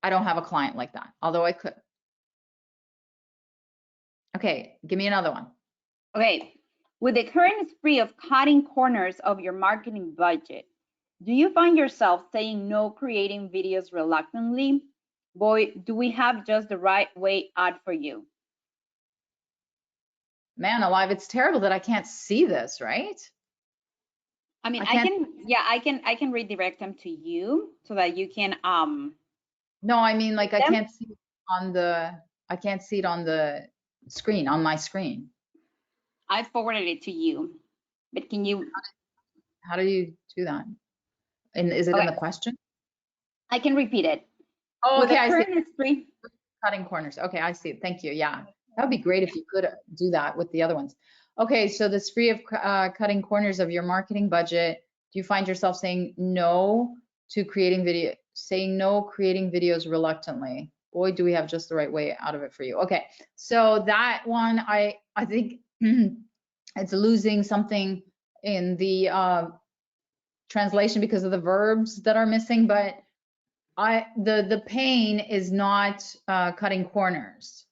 Speaker 2: I don't have a client like that, although I could. Okay, give me another one.
Speaker 1: Okay, with the current spree of cutting corners of your marketing budget, do you find yourself saying no, creating videos reluctantly? Boy, do we have just the right way out for you.
Speaker 2: Man alive, it's terrible that I can't see this, right?
Speaker 1: I mean, I can redirect them to you so that you can
Speaker 2: No, I mean, like I
Speaker 1: them.
Speaker 2: can't see it on the screen, on my screen.
Speaker 1: I forwarded it to you, but can you?
Speaker 2: How do you do that? And is it in
Speaker 1: Okay,
Speaker 2: the question?
Speaker 1: I can repeat it.
Speaker 2: Oh,
Speaker 1: With
Speaker 2: okay,
Speaker 1: the
Speaker 2: I see.
Speaker 1: current spree.
Speaker 2: Cutting corners. Okay, I see it. Thank you. Yeah, that would be great if you could do that with the other ones. Okay, so the spree of cutting corners of your marketing budget. Do you find yourself saying no to creating creating videos reluctantly? Boy, do we have just the right way out of it for you. Okay, so that one, I think it's losing something in the translation because of the verbs that are missing, but the pain is not cutting corners.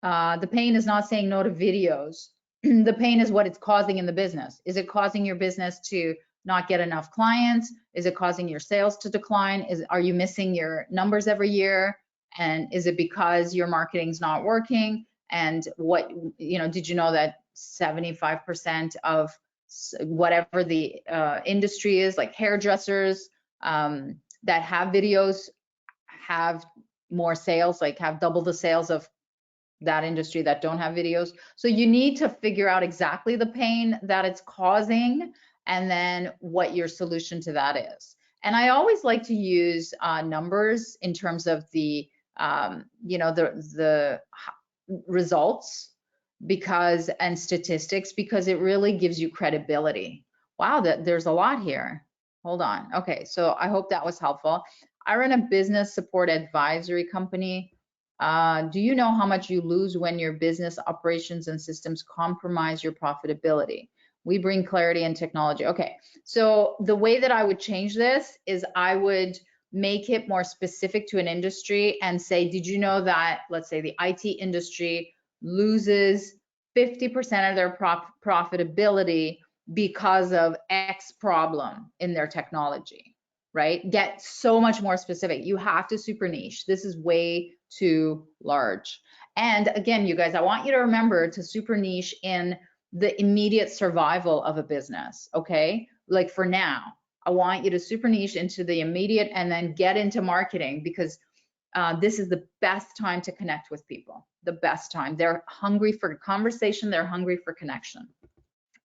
Speaker 2: The pain is not saying no to videos. The pain is what it's causing in the business. Is it causing your business to not get enough clients? Is it causing your sales to decline? Are you missing your numbers every year? And is it because your marketing's not working? And did you know that 75% of whatever the industry is, like hairdressers, that have videos have more sales, like have double the sales of that industry that don't have videos. So you need to figure out exactly the pain that it's causing and then what your solution to that is. And I always like to use numbers in terms of the, you know, the results because, and statistics, because it really gives you credibility. Wow, there's a lot here. Hold on. Okay, so I hope that was helpful. I run a business support advisory company. Do you know how much you lose when your business operations and systems compromise your profitability? We bring clarity and technology. Okay, so the way that I would change this is I would make it more specific to an industry and say, did you know that, let's say the IT industry loses 50% of their profitability because of X problem in their technology, right? Get so much more specific. You have to super niche. This is way too large. And again, you guys, I want you to remember to super niche in the immediate survival of a business, okay? Like for now, I want you to super niche into the immediate and then get into marketing because this is the best time to connect with people, the best time. They're hungry for conversation, they're hungry for connection.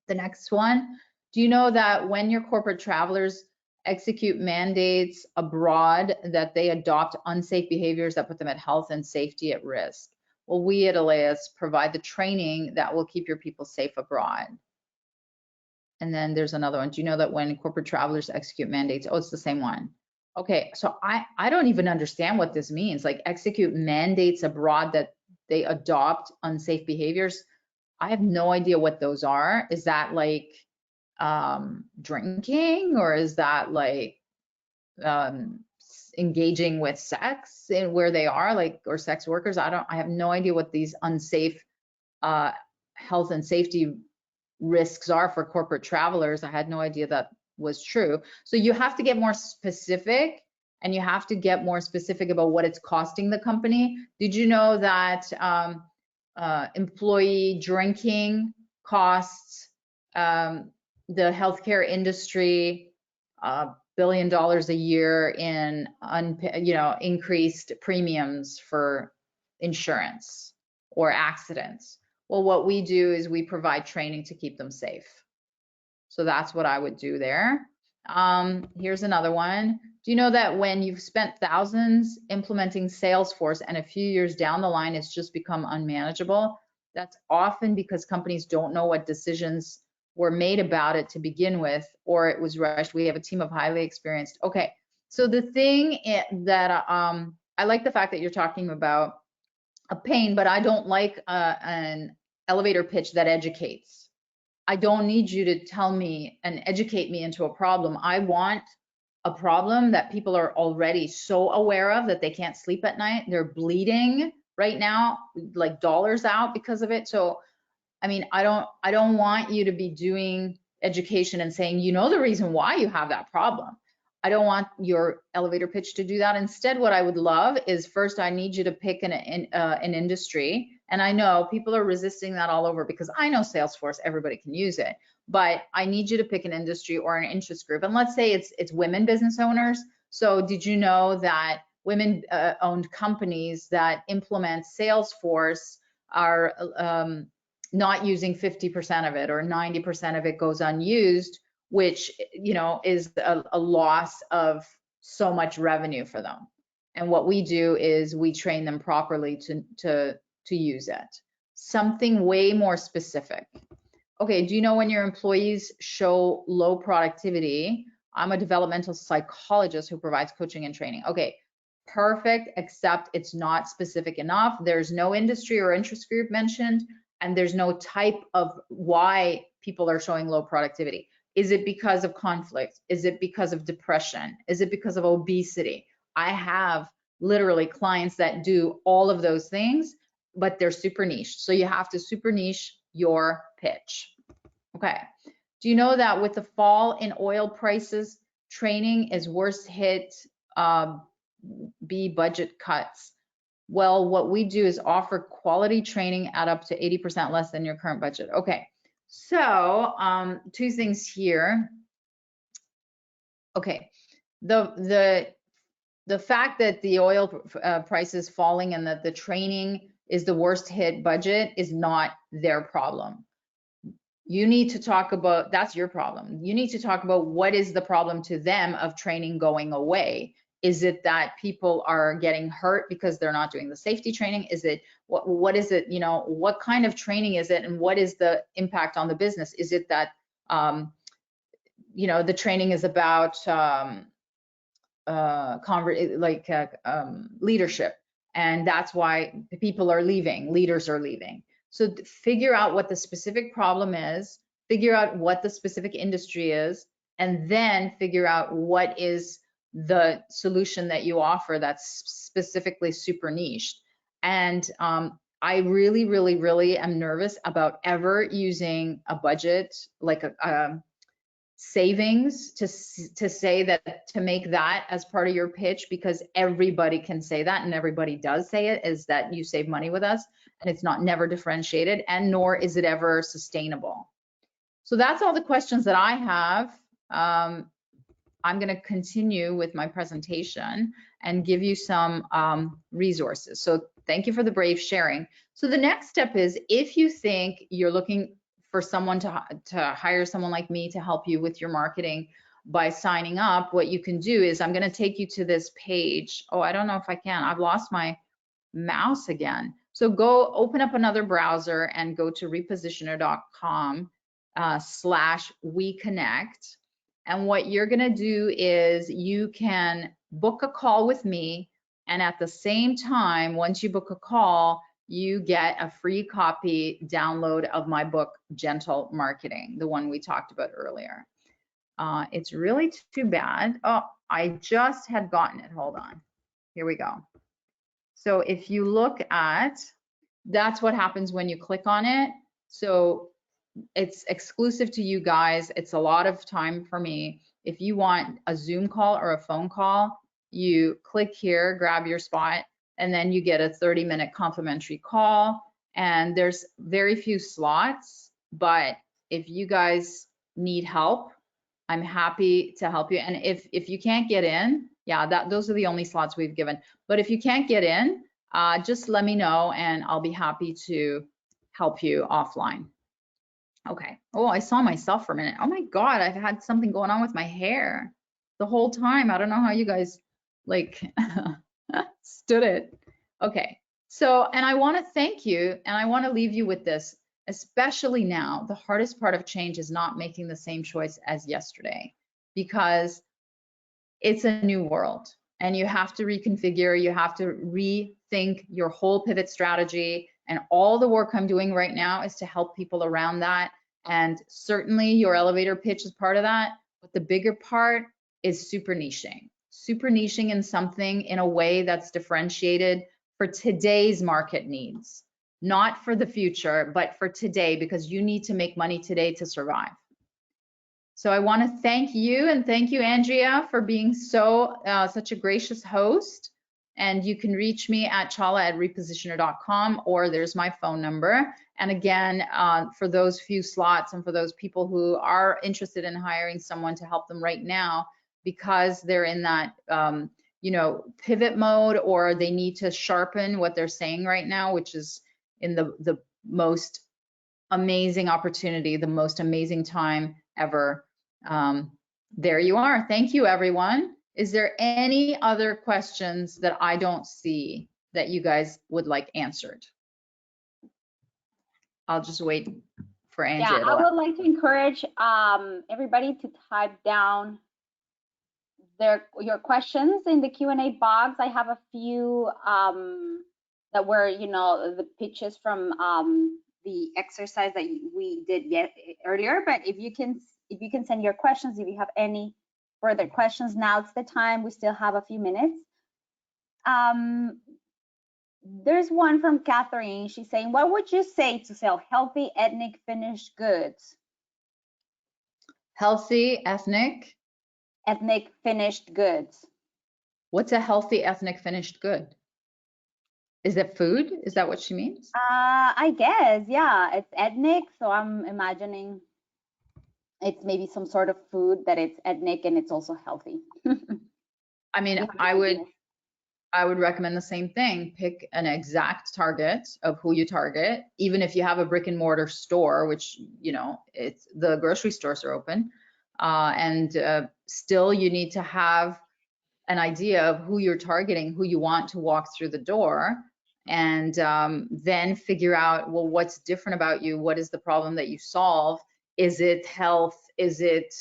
Speaker 2: The next one, do you know that when your corporate travelers execute mandates abroad that they adopt unsafe behaviors that put them at health and safety at risk? Well, we at Elias provide the training that will keep your people safe abroad. And then there's another one. Do you know that when corporate travelers execute mandates? Oh, it's the same one. Okay, so I don't even understand what this means. Like execute mandates abroad that they adopt unsafe behaviors. I have no idea what those are. Is that like drinking, or is that like engaging with sex and where they are, like, or sex workers? I have no idea what these unsafe health and safety risks are for corporate travelers. I had no idea that was true. So you have to get more specific, and you have to get more specific about what it's costing the company. Did you know that employee drinking costs the healthcare industry $1 billion a year in increased premiums for insurance or accidents? Well, what we do is we provide training to keep them safe. So that's what I would do there. Here's another one. Do you know that when you've spent thousands implementing Salesforce and a few years down the line, it's just become unmanageable? That's often because companies don't know what decisions were made about it to begin with, or it was rushed. We have a team of highly experienced. Okay, so the thing that I like the fact that you're talking about a pain, but I don't like an elevator pitch that educates. I don't need you to tell me and educate me into a problem. I want a problem that people are already so aware of that they can't sleep at night. They're bleeding right now, like dollars out because of it. So, I mean, I don't want you to be doing education and saying, you know, the reason why you have that problem. I don't want your elevator pitch to do that. Instead, what I would love is, first, I need you to pick an industry. And I know people are resisting that all over because I know Salesforce, everybody can use it. But I need you to pick an industry or an interest group. And let's say it's women business owners. So did you know that women owned companies that implement Salesforce are not using 50% of it, or 90% of it goes unused, which, you know, is a loss of so much revenue for them. And what we do is we train them properly to use it. Something way more specific. Okay, do you know when your employees show low productivity? I'm a developmental psychologist who provides coaching and training. Okay, perfect, except it's not specific enough. There's no industry or interest group mentioned, and there's no type of why people are showing low productivity. Is it because of conflict? Is it because of depression? Is it because of obesity? I have literally clients that do all of those things, but they're super niche. So you have to super niche your pitch. Okay. Do you know that with the fall in oil prices, training is worst hit, B, budget cuts? Well, what we do is offer quality training at up to 80% less than your current budget. Okay, so two things here. Okay, the fact that the oil price is falling and that the training is the worst hit budget is not their problem. You need to talk about, that's your problem. You need to talk about what is the problem to them of training going away. Is it that people are getting hurt because they're not doing the safety training? Is it, what is it, you know, what kind of training is it, and what is the impact on the business? Is it that, you know, the training is about leadership, and that's why people are leaving, leaders are leaving. So figure out what the specific problem is, figure out what the specific industry is, and then figure out what is the solution that you offer that's specifically super niched. And I really, really, really am nervous about ever using a budget, like a savings, to say that, to make that as part of your pitch, because everybody can say that, and everybody does say it, is that you save money with us, and it's not never differentiated, and nor is it ever sustainable. So that's all the questions that I have. I'm going to continue with my presentation and give you some resources. So thank you for the brave sharing. So the next step is, if you think you're looking for someone to hire someone like me to help you with your marketing by signing up, what you can do is, I'm going to take you to this page. Oh, I don't know if I can. I've lost my mouse again. So go open up another browser and go to repositioner.com/WeConnect. And what you're going to do is, you can book a call with me, and at the same time, once you book a call, you get a free copy download of my book, Gentle Marketing, the one we talked about earlier. It's really too bad. Oh, I just had gotten it. Hold on. Here we go. So if you look at, that's what happens when you click on it. So it's exclusive to you guys. It's a lot of time for me. If you want a Zoom call or a phone call, you click here, grab your spot, and then you get a 30-minute complimentary call. And there's very few slots, but if you guys need help, I'm happy to help you. And if you can't get in, yeah, those are the only slots we've given. But if you can't get in, just let me know, and I'll be happy to help you offline. Okay. Oh, I saw myself for a minute. Oh my God, I've had something going on with my hair the whole time. I don't know how you guys like stood it. Okay. So, and I want to thank you, and I want to leave you with this, especially now. The hardest part of change is not making the same choice as yesterday, because it's a new world, and you have to reconfigure, you have to rethink your whole pivot strategy. And all the work I'm doing right now is to help people around that. And certainly your elevator pitch is part of that. But the bigger part is super niching in something in a way that's differentiated for today's market needs, not for the future, but for today, because you need to make money today to survive. So I want to thank you, and thank you, Andrea, for being such a gracious host. And you can reach me at chala@repositioner.com, or there's my phone number. And again, for those few slots, and for those people who are interested in hiring someone to help them right now, because they're in that you know, pivot mode, or they need to sharpen what they're saying right now, which is in the most amazing opportunity, the most amazing time ever. There you are. Thank you, everyone. Is there any other questions that I don't see that you guys would like answered? I'll just wait for Angie.
Speaker 1: Yeah, I would like to encourage everybody to type down your questions in the Q&A box. I have a few that were, you know, the pitches from the exercise that we did earlier. But if you can send your questions, if you have any further questions, now's the time. We still have a few minutes. There's one from Catherine. She's saying, what would you say to sell healthy ethnic finished goods?
Speaker 2: Healthy ethnic
Speaker 1: finished goods.
Speaker 2: What's a healthy ethnic finished good? Is it food? Is that what she means?
Speaker 1: I guess, yeah, it's ethnic, so I'm imagining it's maybe some sort of food that it's ethnic and it's also healthy.
Speaker 2: I mean, I would recommend the same thing. Pick an exact target of who you target, even if you have a brick and mortar store, which, you know, it's the grocery stores are open. And still you need to have an idea of who you're targeting, who you want to walk through the door, and then figure out, well, what's different about you? What is the problem that you solve? Is it health? Is it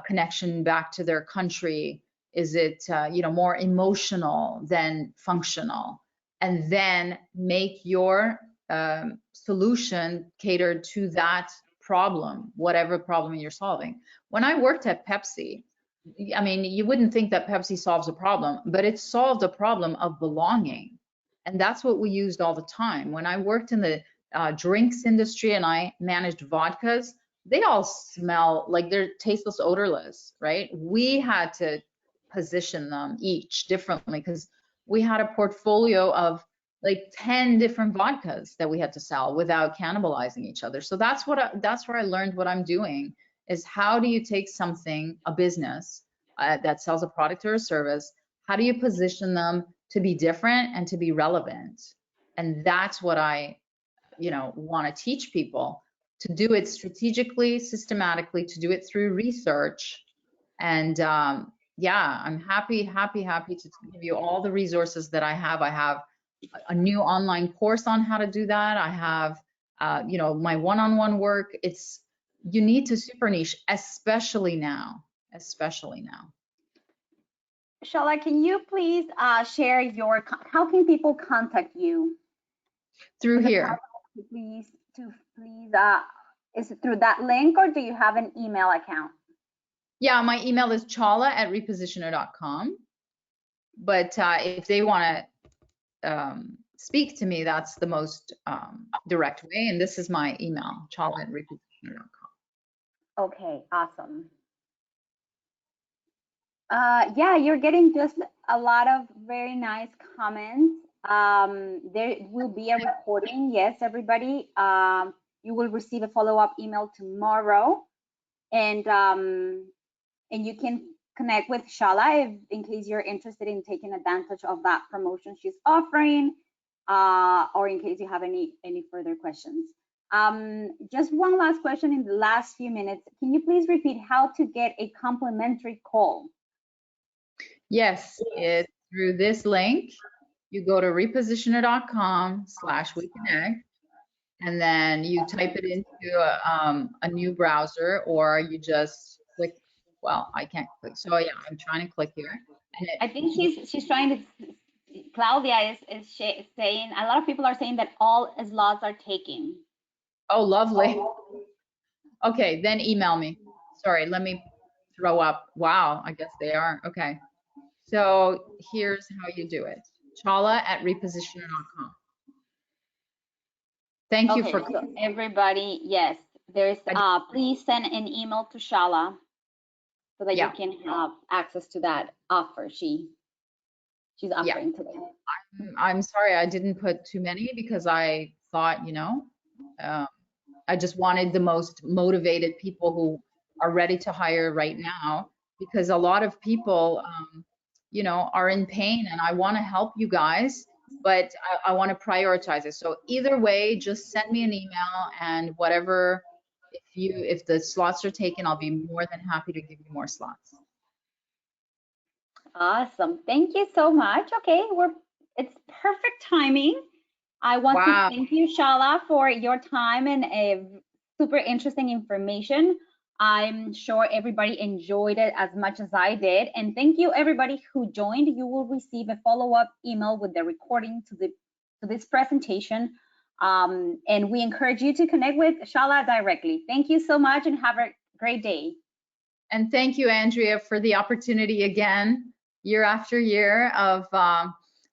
Speaker 2: connection back to their country? Is it you know, more emotional than functional? And then make your solution catered to that problem, whatever problem you're solving. When I worked at Pepsi, I mean, you wouldn't think that Pepsi solves a problem, but it solved a problem of belonging. And that's what we used all the time. When I worked in the drinks industry and I managed vodkas, they all smell like they're tasteless, odorless, right? We had to position them each differently because we had a portfolio of like 10 different vodkas that we had to sell without cannibalizing each other. So that's that's where I learned what I'm doing, is how do you take something, a business that sells a product or a service, how do you position them to be different and to be relevant? And that's what I, you know, want to teach people, to do it strategically, systematically, to do it through research. And yeah, I'm happy to give you all the resources that I have. I have a new online course on how to do that. I have, you know, my one-on-one work. You need to super niche, especially now,
Speaker 1: Chala, can you please share how can people contact you?
Speaker 2: through here.
Speaker 1: Please, is it through that link, or do you have an email account?
Speaker 2: Yeah, my email is chala@repositioner.com. But if they want to speak to me, that's the most direct way. And this is my email, chala@repositioner.com.
Speaker 1: Okay, awesome. Yeah, you're getting just a lot of very nice comments. There will be a recording. Yes, everybody. You will receive a follow-up email tomorrow, and you can connect with Chala in case you're interested in taking advantage of that promotion she's offering, or in case you have any further questions. Just one last question in the last few minutes. Can you please repeat how to get a complimentary call?
Speaker 2: Yes, it's through this link. You go to repositioner.com/WeConnect, and then you type it into a new browser, or you just click. Well, I can't click. So yeah, I'm trying to click here. And
Speaker 1: I think she's trying to. Claudia is saying, a lot of people are saying that all slots are taken.
Speaker 2: Oh, lovely. Okay, then email me. Sorry, let me throw up. Wow, I guess they are. Okay. So here's how you do it. Chala@repositioner.com. Thank you for
Speaker 1: so everybody. Yes, there's please send an email to Chala so that you can have access to that offer she's offering today.
Speaker 2: I'm sorry I didn't put too many because I thought, you know, I just wanted the most motivated people who are ready to hire right now, because a lot of people, you know, are in pain, and I want to help you guys, but I want to prioritize it. So either way, just send me an email, and whatever, if the slots are taken, I'll be more than happy to give you more slots.
Speaker 1: Awesome. Thank you so much. Okay, it's perfect timing. I want to thank you, Chala, for your time and super interesting information. I'm sure everybody enjoyed it as much as I did. And thank you, everybody who joined. You will receive a follow-up email with the recording to this presentation. And we encourage you to connect with Chala directly. Thank you so much, and have a great day.
Speaker 2: And thank you, Andrea, for the opportunity again, year after year, of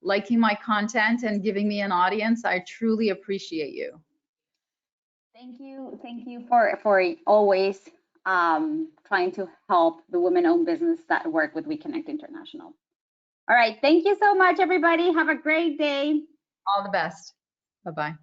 Speaker 2: liking my content and giving me an audience. I truly appreciate you.
Speaker 1: Thank you for always trying to help the women-owned business that work with WeConnect International. All right, thank you so much, everybody. Have a great day.
Speaker 2: All the best. Bye-bye.